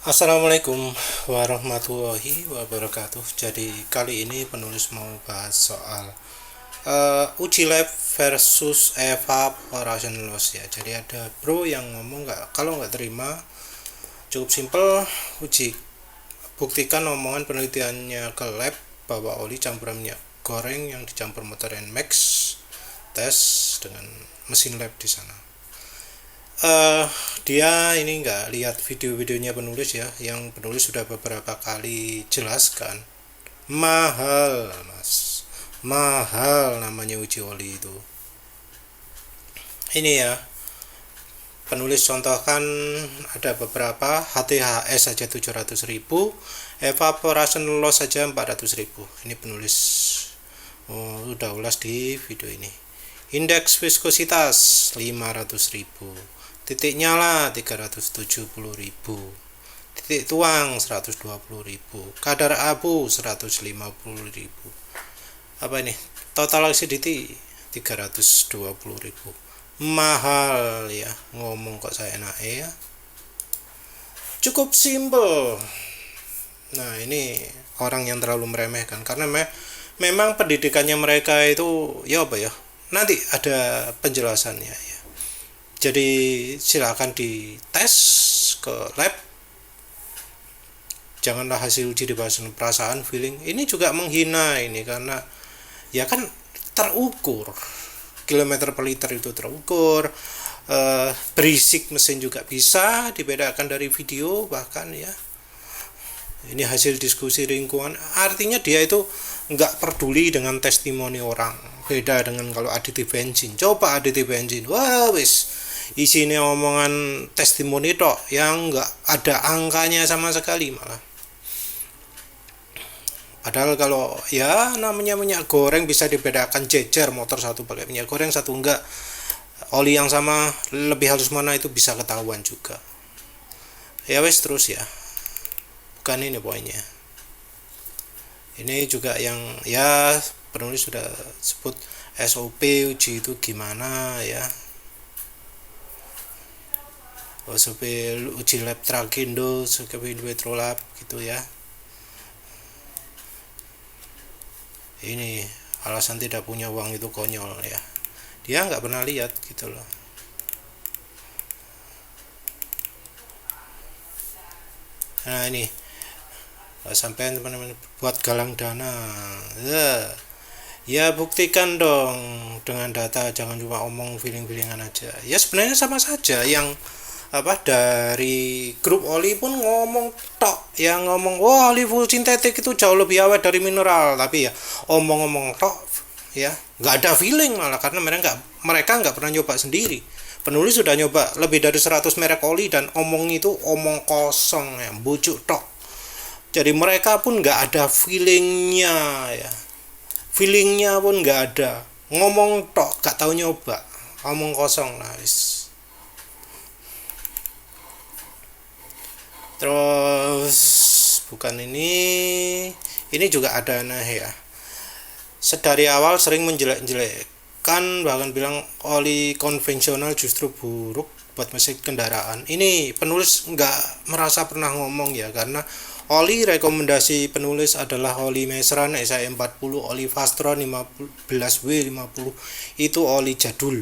Assalamualaikum warahmatullahi wabarakatuh. Jadi kali ini penulis mau bahas soal uji lab versus evaporation loss ya. Jadi ada bro yang ngomong kalau nggak terima cukup simple, uji buktikan omongan penelitiannya ke lab bahwa oli campuran minyak goreng yang dicampur motor NMAX tes dengan mesin lab di sana. Dia ini nggak lihat video-videonya penulis ya, yang penulis sudah beberapa kali jelaskan mahal mas, mahal namanya uji oli itu. Ini ya, penulis contohkan ada beberapa HTHS saja 700.000, evaporation loss saja 400.000. Ini penulis udah ulas di video ini. Indeks viskositas 500.000, titik nyala 370.000, titik tuang 120.000, kadar abu 150.000. Apa ini? Total acidity 320.000. Mahal ya, ngomong kok saya enak ya. Cukup simple. Nah, ini orang yang terlalu meremehkan karena memang pendidikannya mereka itu ya apa ya? Nanti ada penjelasannya ya. Jadi silakan dites ke lab. Janganlah hasil uji dibahas perasaan, feeling. Ini juga menghina ini karena ya kan terukur. Kilometer per liter itu terukur. Berisik mesin juga bisa dibedakan dari video bahkan ya. Ini hasil diskusi lingkungan, artinya dia itu nggak peduli dengan testimoni orang. Beda dengan kalau aditif bensin. Coba aditif bensin, wah wis isinya omongan testimoni tok yang nggak ada angkanya sama sekali malah. Padahal kalau ya namanya minyak goreng bisa dibedakan jejer, motor satu pakai minyak goreng satu enggak, oli yang sama lebih halus mana itu bisa ketahuan juga. Ya wes terus ya. Bukan ini poinnya. Ini juga yang ya penulis sudah sebut SOP uji itu gimana ya. SOP uji lab Trakindo, SOP Petrolab gitu ya. Ini alasan tidak punya uang itu konyol ya. Dia nggak pernah lihat gitu loh. Nah ini sampai teman-teman buat galang dana ya buktikan dong dengan data, jangan cuma omong feeling-feelingan aja. Ya sebenarnya sama saja, yang dari grup oli pun ngomong tok, yang ngomong wah oli full sintetik itu jauh lebih awet dari mineral, tapi ya omong-omong tok ya, nggak ada feeling malah karena mereka nggak pernah nyoba sendiri. Penulis sudah nyoba lebih dari 100 merek oli dan omong itu omong kosong ya, bujuk tok. Jadi mereka pun nggak ada feelingnya ya, feelingnya pun nggak ada, ngomong tok nggak tahu nyoba, omong kosong lah wis. Terus bukan ini juga ada ya, sedari awal sering menjelek-jelekkan bahkan bilang oli konvensional justru buruk buat mesin kendaraan. Ini penulis nggak merasa pernah ngomong ya, karena oli rekomendasi penulis adalah oli Mesran SI40, oli Fastron 15W50, itu oli jadul.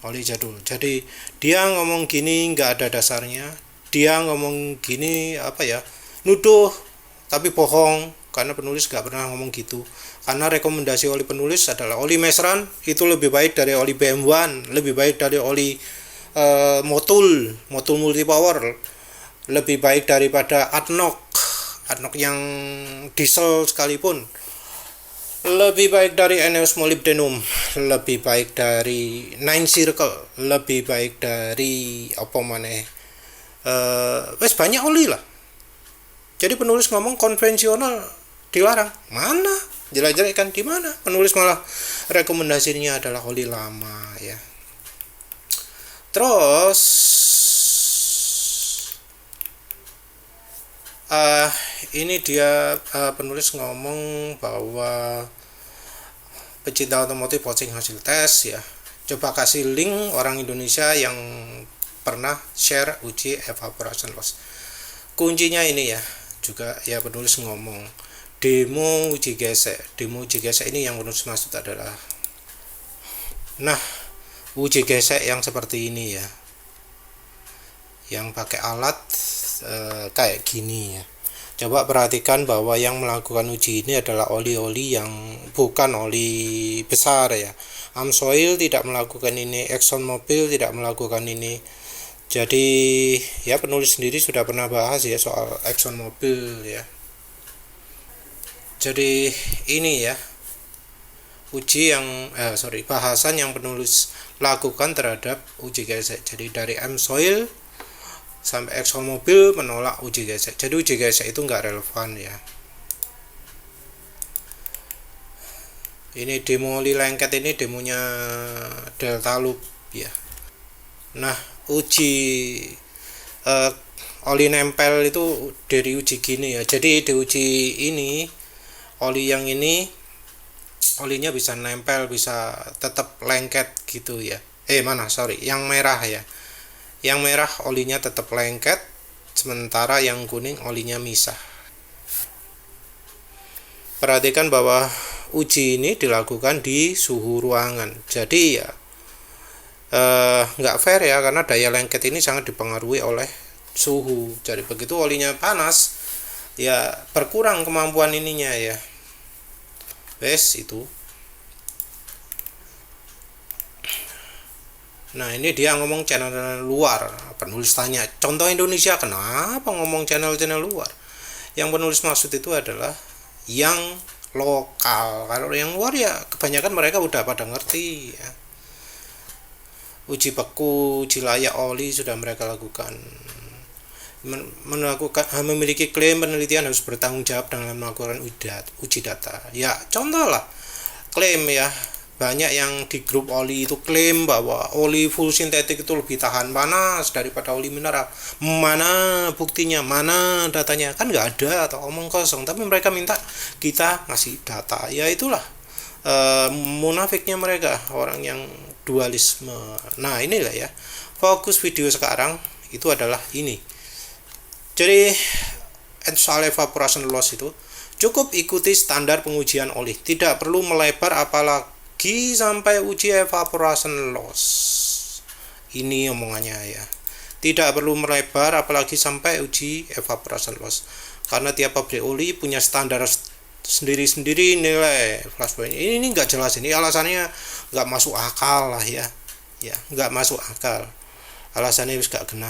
Oli jadul. Jadi dia ngomong gini nggak ada dasarnya. Dia ngomong gini nuduh tapi bohong, karena penulis nggak pernah ngomong gitu. Karena rekomendasi oli penulis adalah oli Mesran itu lebih baik dari oli BM1, lebih baik dari oli Motul multipower, lebih baik daripada ADNOC yang diesel sekalipun, lebih baik dari ENEOS molybdenum, lebih baik dari Nine Circle, lebih baik dari wes banyak oli lah. Jadi penulis ngomong konvensional dilarang, mana jelek-jelek kan, di mana penulis malah rekomendasinya adalah oli lama ya. Terus ini dia penulis ngomong bahwa pecinta otomotif watching hasil tes ya, coba kasih link orang Indonesia yang pernah share uji evaporation loss. Kuncinya ini ya, juga ya penulis ngomong demo uji gesek. Demo uji gesek ini yang penulis maksud adalah, nah, uji gesek yang seperti ini ya, yang pakai alat kayak gini ya. Coba perhatikan bahwa yang melakukan uji ini adalah oli-oli yang bukan oli besar ya. Amsoil tidak melakukan ini, ExxonMobil tidak melakukan ini. Jadi ya penulis sendiri sudah pernah bahas ya soal ExxonMobil ya. Jadi ini ya uji yang bahasan yang penulis lakukan terhadap uji gesek. Jadi dari Amsoil sampai ExxonMobil menolak uji gesek. Jadi uji gesek itu nggak relevan ya. Ini demo oli lengket, ini demonya Delta Loop ya. Nah, uji oli nempel itu dari uji gini ya. Jadi di uji ini oli yang ini olinya bisa nempel, bisa tetap lengket gitu ya. Yang merah ya. Yang merah olinya tetap lengket, sementara yang kuning olinya misah. Perhatikan bahwa uji ini dilakukan di suhu ruangan. Jadi ya nggak fair ya, karena daya lengket ini sangat dipengaruhi oleh suhu. Jadi begitu olinya panas, ya berkurang kemampuan ininya ya. Itu. Nah, ini dia ngomong channel luar. Penulis tanya, contoh Indonesia, kenapa ngomong channel-channel luar? Yang penulis maksud itu adalah yang lokal. Kalau yang luar ya kebanyakan mereka udah pada ngerti ya. Uji beku, uji layak oli sudah mereka lakukan. Memiliki klaim penelitian harus bertanggung jawab dengan melakukan uji data. Ya, contoh lah klaim ya. Banyak yang di grup oli itu klaim bahwa oli full sintetik itu lebih tahan panas daripada oli mineral. Mana buktinya, mana datanya? Kan nggak ada, atau omong kosong. Tapi mereka minta kita ngasih data. Ya itulah munafiknya mereka, orang yang dualisme. Nah, inilah ya, fokus video sekarang itu adalah ini. Jadi soal evaporation loss itu cukup ikuti standar pengujian oli, tidak perlu melebar apalagi sampai uji evaporation loss. Ini omongannya ya, tidak perlu melebar apalagi sampai uji evaporation loss, karena tiap pabrik oli punya standar sendiri-sendiri nilai flash point. Ini nggak jelas, ini alasannya nggak masuk akal lah ya, nggak masuk akal, alasannya nggak kena.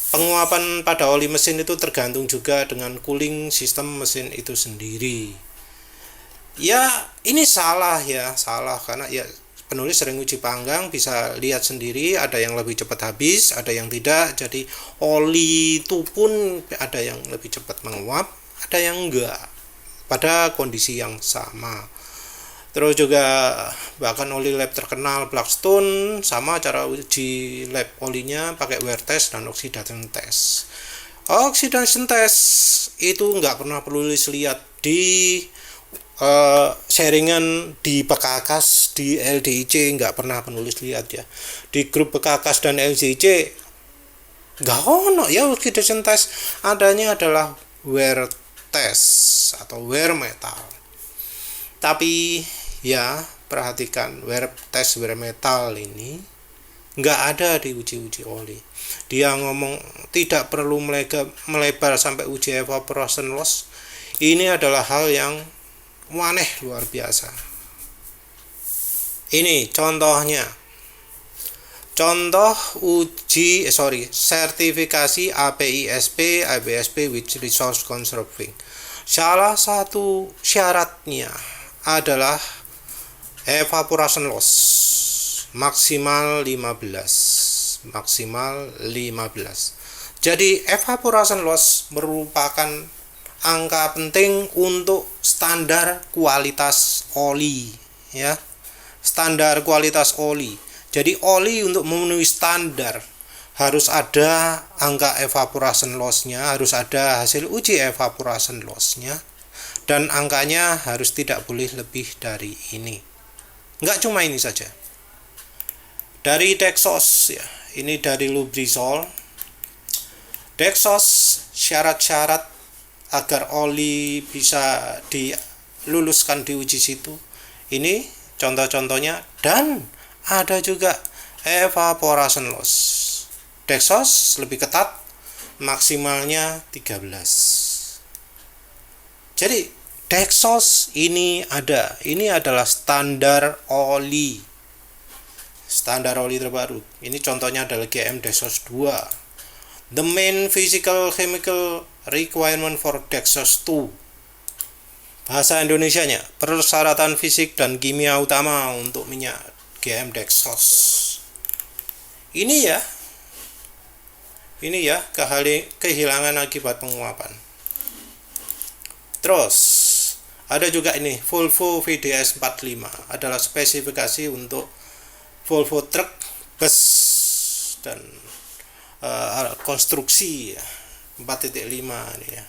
Penguapan pada oli mesin itu tergantung juga dengan cooling sistem mesin itu sendiri. Ya, ini salah karena ya penulis sering uji panggang, bisa lihat sendiri, ada yang lebih cepat habis, ada yang tidak. Jadi oli itu pun ada yang lebih cepat menguap, ada yang enggak pada kondisi yang sama. Terus juga bahkan oli lab terkenal Blackstone sama cara uji lab olinya pakai wear test dan oxidation test. Oxidation test itu nggak pernah penulis lihat di sharingan di Bekakas, di LDIC nggak pernah penulis lihat ya. Di grup Bekakas dan LDIC nggak ono ya oxidation test, adanya adalah wear test atau wear metal. Tapi ya perhatikan, wear test wear metal ini nggak ada di uji-uji oli. Dia ngomong tidak perlu melebar sampai uji evaporation loss. Ini adalah hal yang aneh luar biasa. Ini contohnya. Contoh sertifikasi APISP, ABSP with resource conserving. Salah satu syaratnya adalah evaporation loss maksimal 15. Jadi evaporation loss merupakan angka penting untuk standar kualitas oli ya. Standar kualitas oli. Jadi oli untuk memenuhi standar harus ada angka evaporation loss-nya, harus ada hasil uji evaporation loss-nya, dan angkanya harus tidak boleh lebih dari ini. Enggak cuma ini saja. dari Dexos ya. Ini dari Lubrizol. Dexos syarat-syarat agar oli bisa diluluskan di uji situ. Ini contoh-contohnya, dan ada juga evaporation loss. Dexos lebih ketat, maksimalnya 13. Jadi Dexos ini adalah standar oli terbaru. Ini contohnya adalah GM Dexos 2. The main physical chemical requirement for Dexos 2. Bahasa Indonesianya, persyaratan fisik dan kimia utama untuk minyak GM Dexos. Ini ya kehilangan akibat penguapan. Terus ada juga ini Volvo VDS 45, adalah spesifikasi untuk Volvo truk, bus, dan konstruksi 4.5 ini ya.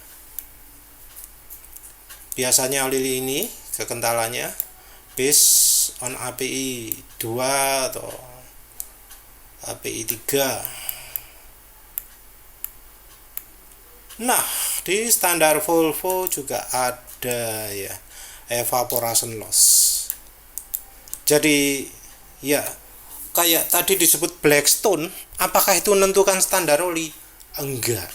Biasanya oli ini kekentalannya based on API 2 atau API 3. Nah, di standar Volvo juga ada ya evaporation loss. Jadi ya kayak tadi disebut Blackstone, apakah itu menentukan standar oli? Enggak.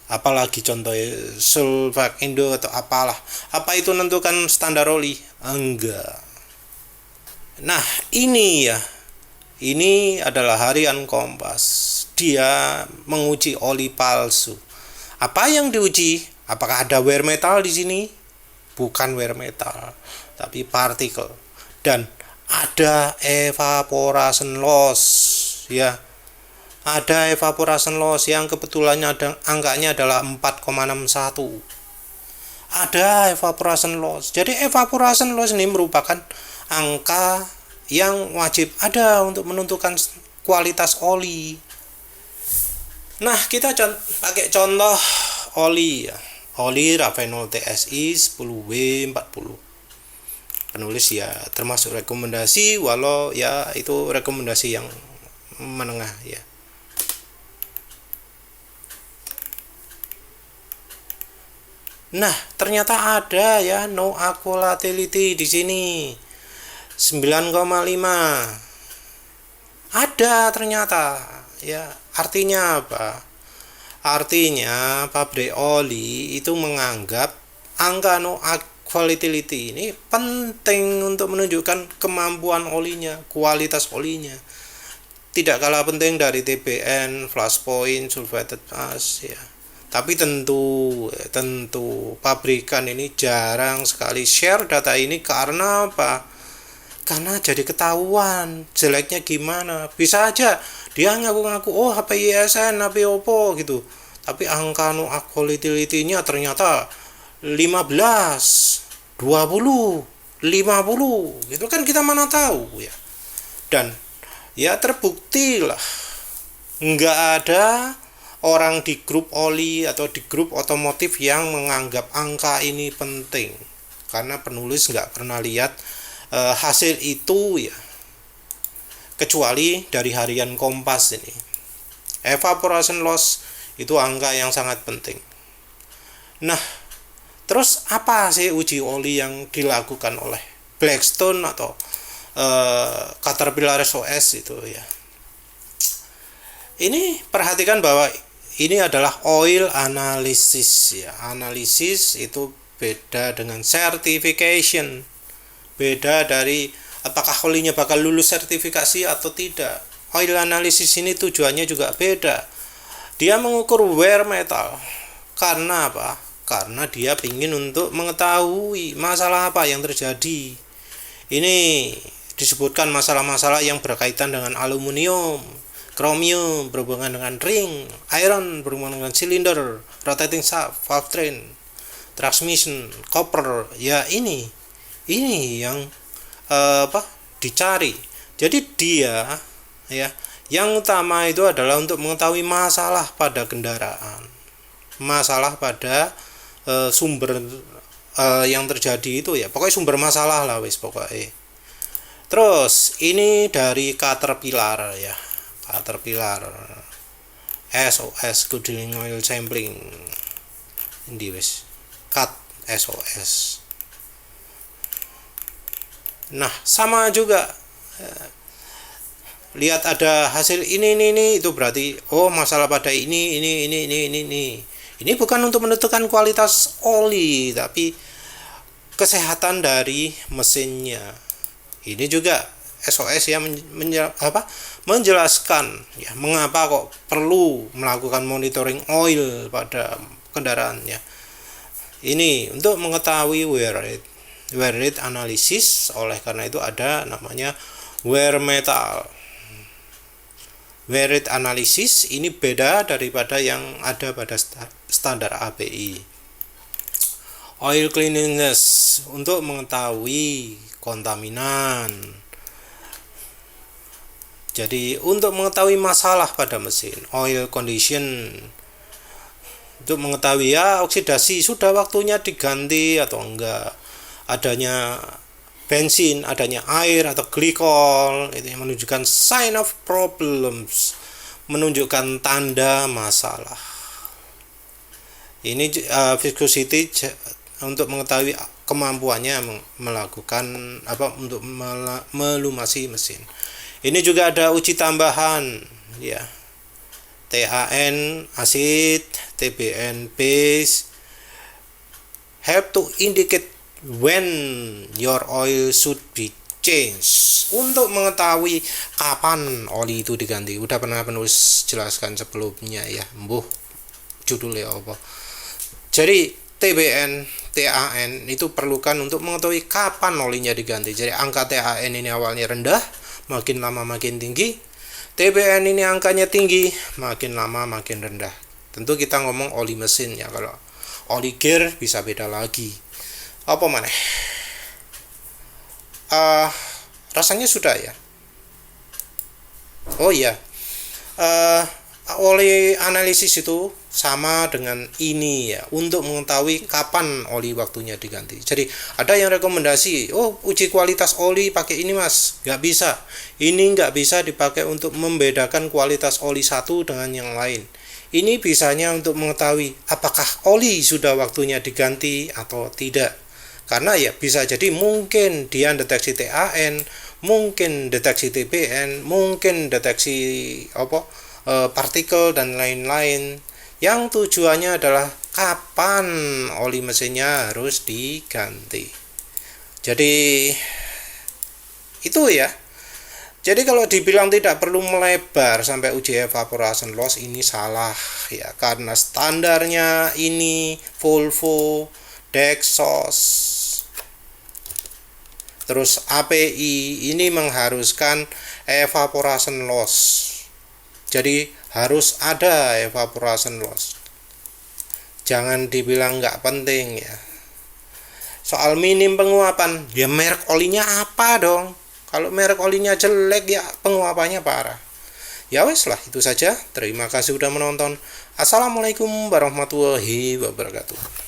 Apalagi contohnya Sulfak Indo atau apalah. Apa itu menentukan standar oli? Enggak. Nah, ini adalah harian Kompas. Dia menguji oli palsu. Apa yang diuji? Apakah ada wear metal di sini? Bukan wear metal, tapi partikel. Dan ada evaporation loss ya. Ada evaporation loss yang kebetulannya angkanya adalah 4,61. Ada evaporation loss. Jadi evaporation loss ini merupakan angka yang wajib ada untuk menentukan kualitas oli. Nah, kita pakai contoh oli ya. Oli Ravenol TSI 10W40. Penulis ya termasuk rekomendasi, walau ya itu rekomendasi yang menengah ya. Nah, ternyata ada ya no volatility di sini 9,5. Ada ternyata ya. Artinya apa? Artinya pabrik oli itu menganggap angka no volatility ini penting untuk menunjukkan kemampuan olinya, kualitas olinya. Tidak kalah penting dari TBN, flash point, sulfated mass ya. Tapi tentu pabrikan ini jarang sekali share data ini. Karena apa? Karena jadi ketahuan jeleknya gimana. Bisa aja dia ngaku-ngaku oh HP ISN, HP Oppo gitu, tapi angka no volatility-nya ternyata 15, 20, 50 gitu kan, kita mana tahu ya. Dan ya terbukti lah, nggak ada orang di grup oli atau di grup otomotif yang menganggap angka ini penting, karena penulis nggak pernah lihat hasil itu ya, kecuali dari harian Kompas ini. Evaporation loss itu angka yang sangat penting. Nah, terus apa sih uji oli yang dilakukan oleh Blackstone atau Caterpillar SOS itu ya? Ini perhatikan bahwa ini adalah oil analysis ya. Analisis itu beda dengan certification. Beda dari apakah olinya bakal lulus sertifikasi atau tidak. Oil analysis ini tujuannya juga beda. Dia mengukur wear metal. Karena apa? Karena dia ingin untuk mengetahui masalah apa yang terjadi. Ini disebutkan masalah-masalah yang berkaitan dengan aluminium, kromium berhubungan dengan ring, iron berhubungan dengan silinder, rotating shaft, valve train, transmission, copper. Ya ini yang dicari. Jadi dia ya yang utama itu adalah untuk mengetahui masalah pada kendaraan, masalah pada sumber yang terjadi itu ya, pokoknya sumber masalah lah wis pokoknya. Terus ini dari Caterpillar ya, Caterpillar SOS cooling oil sampling ini wis cut SOS. Nah sama juga, lihat ada hasil ini itu berarti oh masalah pada ini. Ini bukan untuk menentukan kualitas oli tapi kesehatan dari mesinnya. Ini juga SOS yang menjelaskan ya mengapa kok perlu melakukan monitoring oil pada kendaraannya. Ini untuk mengetahui wear rate analysis, oleh karena itu ada namanya wear metal. Wear rate analysis ini beda daripada yang ada pada standar API. Oil cleanliness untuk mengetahui kontaminan. Jadi untuk mengetahui masalah pada mesin. Oil condition untuk mengetahui ya oksidasi sudah waktunya diganti atau enggak. Adanya bensin, adanya air atau glikol, itu yang menunjukkan sign of problems, menunjukkan tanda masalah. Ini viscosity untuk mengetahui kemampuannya melakukan untuk melumasi mesin. Ini juga ada uji tambahan ya. TAN acid, TBN base, help to indicate when your oil should be changed, untuk mengetahui kapan oli itu diganti. Udah pernah penulis jelaskan sebelumnya ya, judulnya apa. Jadi TBN, TAN itu perlukan untuk mengetahui kapan olinya diganti. Jadi angka TAN ini awalnya rendah, makin lama makin tinggi. TBN ini angkanya tinggi, makin lama makin rendah. Tentu kita ngomong oli mesin ya, kalau oli gear bisa beda lagi. Apa mana? Rasanya sudah ya. Oh iya. Oli analisis itu sama dengan ini ya, untuk mengetahui kapan oli waktunya diganti. Jadi ada yang rekomendasi, uji kualitas oli pakai ini mas, nggak bisa. Ini nggak bisa dipakai untuk membedakan kualitas oli satu dengan yang lain. Ini bisanya untuk mengetahui apakah oli sudah waktunya diganti atau tidak. Karena ya bisa jadi mungkin dia deteksi TAN, mungkin deteksi TBN, mungkin deteksi partikel dan lain-lain. Yang tujuannya adalah kapan oli mesinnya harus diganti. Jadi itu ya. Jadi kalau dibilang tidak perlu melebar sampai uji evaporation loss, ini salah ya, karena standarnya ini Volvo, Dexos, terus API ini mengharuskan evaporation loss. Jadi harus ada evaporation loss. Jangan dibilang nggak penting ya. Soal minim penguapan, ya merek olinya apa dong? Kalau merek olinya jelek ya penguapannya parah. Ya wes lah, itu saja. Terima kasih sudah menonton. Assalamualaikum warahmatullahi wabarakatuh.